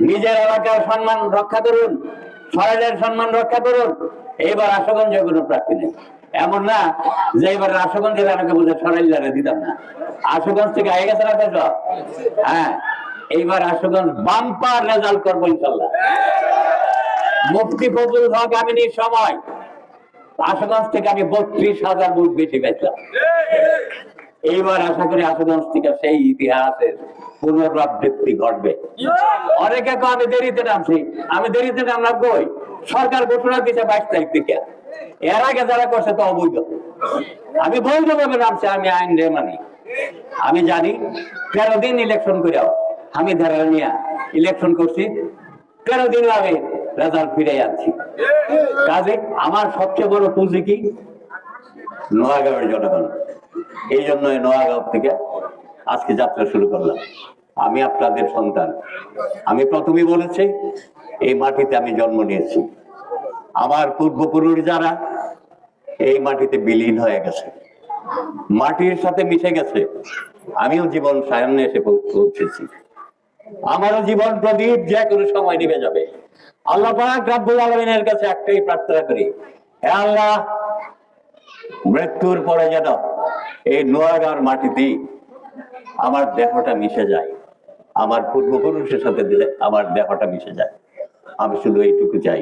নিজের এলাকার সম্মান রক্ষা করুন, সরাইলের সম্মান রক্ষা করুন। এইবার আশুগঞ্জে কোনো প্রার্থী নেই। এমন না যে এবার আশুগঞ্জের এলাকা বুঝে সরাইলে দিতাম না। আশুগঞ্জ থেকে আগে গেছে না তো। হ্যাঁ, এইবার আশুগঞ্জ বাম্পার রেজাল্ট করবো ইনশাল্লাহ। মুফতি ফজলুল হক আমিনীর সময় আশুগঞ্জ থেকে আমি ৩২,০০০ ভোট বেশি পেয়েছিলাম। এইবার আশা করি আশুগঞ্জ থেকে সেই ইতিহাসের পুনরাবৃত্তি ঘটবে। অনেকে আমি দেরিতে নামছি, আমি দেরিতে নামলাম কই? সরকার ঘোষণা দিয়েছে ২২ তারিখ থেকে। এর আগে যারা করছে তো অবৈধ। আমি বৈধভাবে নামছি, আমি আইন রে মানি। আমি জানি ১৩ দিন ইলেকশন করে আমি ধারা নিয়ে ইলেকশন করছি, ১৩ দিন আমি রেজাল্ট ফিরে যাচ্ছি। কাজে আমার সবচেয়ে বড় পুঁজি কি? নোয়াগাঁওয়ের জনগণ। এই জন্য নোয়াগাঁও থেকে আজকে যাত্রা শুরু করলাম। আমি আপনাদের সন্তান। আমি প্রথমেই বলেছি এই মাটিতে আমি জন্ম নিয়েছি। আমার পূর্বপুরুষ যারা এই মাটিতে বিলীন হয়ে গেছে, মাটির সাথে মিশে গেছে। আমিও জীবন সায়নে এসে পৌঁছেছি। আমারও জীবন প্রদীপ যে কোনো সময় নিভে যাবে। আল্লাহ পাক রব্বুল আলামিনের কাছে একটাই প্রার্থনা করি, হে আল্লাহ, মৃত্যুর পরে যেন এই নোয়াগাঁওর মাটিতে আমার দেহটা মিশে যায়, আমার পূর্বপুরুষের সাথে আমার দেহটা মিশে যায়। আমি শুধু এইটুকু চাই।